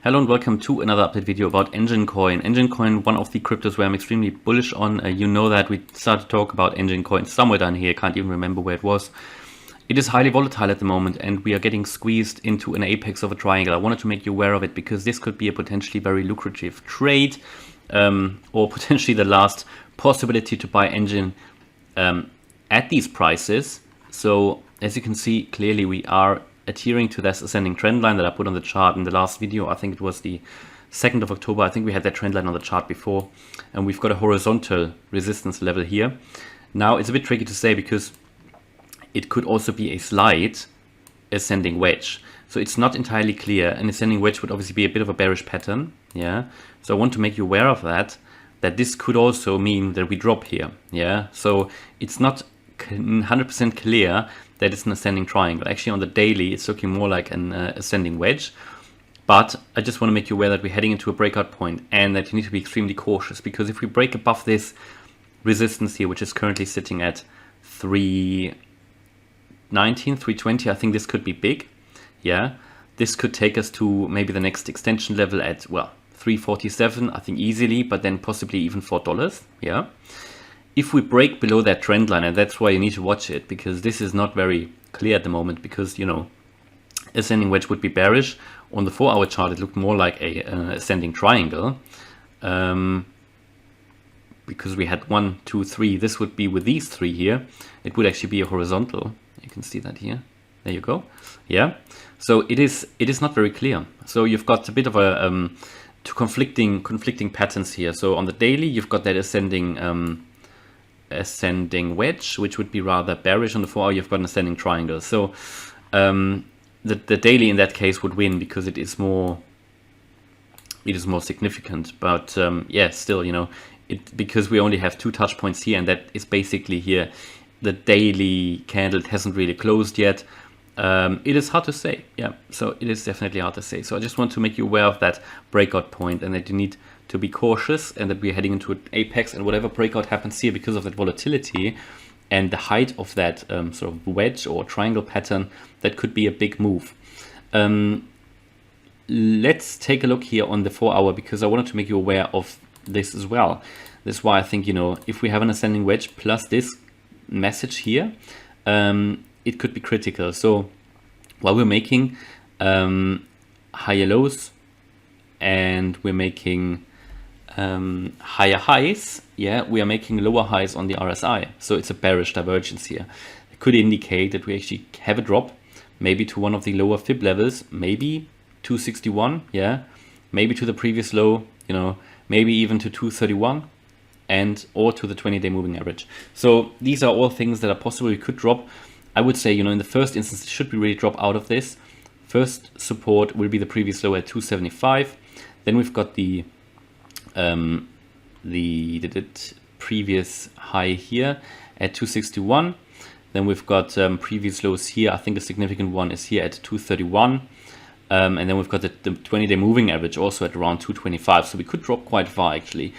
Hello and welcome to another update video about Enjin Coin. Enjin Coin, one of the cryptos where I'm extremely bullish on. You know that we started to talk about Enjin Coin somewhere down here. Can't even remember where it was. It is highly volatile at the moment and we are getting squeezed into an apex of a triangle. I wanted to make you aware of it because this could be a potentially very lucrative trade or potentially the last possibility to buy Enjin at these prices. So as you can see, clearly we are adhering to this ascending trend line that I put on the chart in the last video. I think it was the 2nd of October. I think we had that trend line on the chart before, and we've got a horizontal resistance level here. Now it's a bit tricky to say because it could also be a slight ascending wedge. So it's not entirely clear. An ascending wedge would obviously be a bit of a bearish pattern. Yeah. So I want to make you aware of that this could also mean that we drop here. Yeah. So it's not 100% clear that it's an ascending triangle. Actually on the daily it's looking more like an ascending wedge, but I just want to make you aware that we're heading into a breakout point and that you need to be extremely cautious, because if we break above this resistance here, which is currently sitting at 319, 320, I think this could be big. Yeah, this could take us to maybe the next extension level at, well, 347, I think easily, but then possibly even $4. Yeah. If we break below that trend line, and that's why you need to watch it, because this is not very clear at the moment, because, you know, ascending wedge would be bearish. On the 4-hour chart, it looked more like a ascending triangle, because we had 1, 2, 3. This would be with these 3 here. It would actually be a horizontal. You can see that here. There you go. Yeah. So it is not very clear. So you've got a bit of a conflicting patterns here. So on the daily, you've got that ascending wedge, which would be rather bearish. On the 4-hour, you've got an ascending triangle. So the daily in that case would win because it is more significant. But yeah, still, you know, because we only have 2 touch points here, and that is basically here. The daily candle hasn't really closed yet. It is hard to say. Yeah, so it is definitely hard to say. So I just want to make you aware of that breakout point and that you need to be cautious, and that we're heading into an apex, and whatever breakout happens here because of that volatility and the height of that sort of wedge or triangle pattern, that could be a big move. Let's take a look here on the 4-hour, because I wanted to make you aware of this as well. This is why I think, you know, if we have an ascending wedge plus this message here, it could be critical. So while we're making higher lows and we're making higher highs, yeah, we are making lower highs on the RSI. So it's a bearish divergence here. It could indicate that we actually have a drop, maybe to one of the lower fib levels, maybe 261, yeah, maybe to the previous low, you know, maybe even to 231, and or to the 20-day moving average. So these are all things that are possible. We could drop. I would say, you know, in the first instance, it should be really drop out of this. First support will be the previous low at 275. Then we've got the previous high here at 261. Then we've got previous lows here. I think a significant one is here at 231. And then we've got the 20-day moving average also at around 225. So we could drop quite far actually.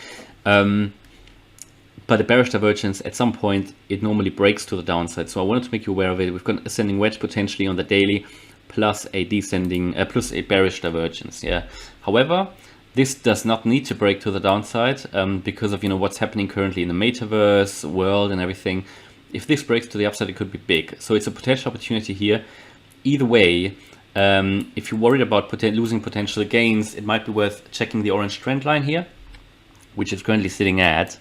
But a bearish divergence, at some point, it normally breaks to the downside. So I wanted to make you aware of it. We've got an ascending wedge potentially on the daily, plus a descending, plus a bearish divergence. Yeah. However, this does not need to break to the downside because of, you know, what's happening currently in the metaverse world and everything. If this breaks to the upside, it could be big. So it's a potential opportunity here. Either way, if you're worried about losing potential gains, it might be worth checking the orange trend line here, which is currently sitting at.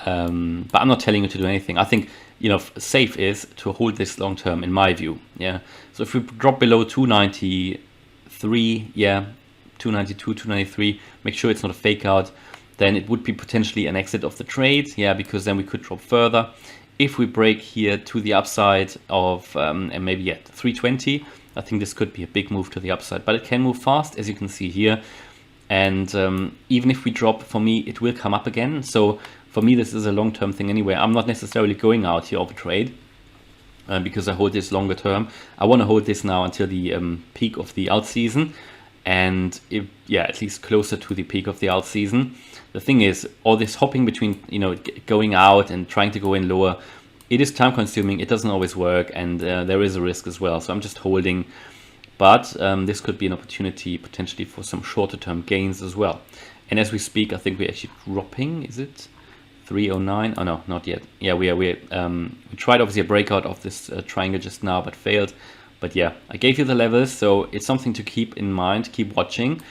But I'm not telling you to do anything. I think, you know, safe is to hold this long term, in my view. Yeah. So if we drop below 293, yeah, 292, 293, make sure it's not a fake out. Then it would be potentially an exit of the trade. Yeah, because then we could drop further. If we break here to the upside of and maybe at 320, I think this could be a big move to the upside. But it can move fast, as you can see here. And even if we drop, for me, it will come up again. So for me, this is a long-term thing anyway. I'm not necessarily going out here of a trade because I hold this longer term. I want to hold this now until the peak of the alt season, and yeah, at least closer to the peak of the alt season. The thing is, all this hopping between, you know, going out and trying to go in lower, it is time consuming. It doesn't always work, and there is a risk as well. So I'm just holding but this could be an opportunity potentially for some shorter term gains as well. And as we speak, I think we're actually dropping. Is it 309? Oh no, not yet. Yeah, we tried obviously a breakout of this triangle just now, but failed. But yeah, I gave you the levels, so it's something to keep in mind, keep watching.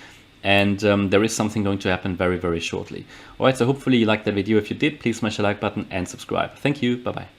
And there is something going to happen very, very shortly. All right, so hopefully you liked that video. If you did, please smash the like button and subscribe. Thank you. Bye-bye.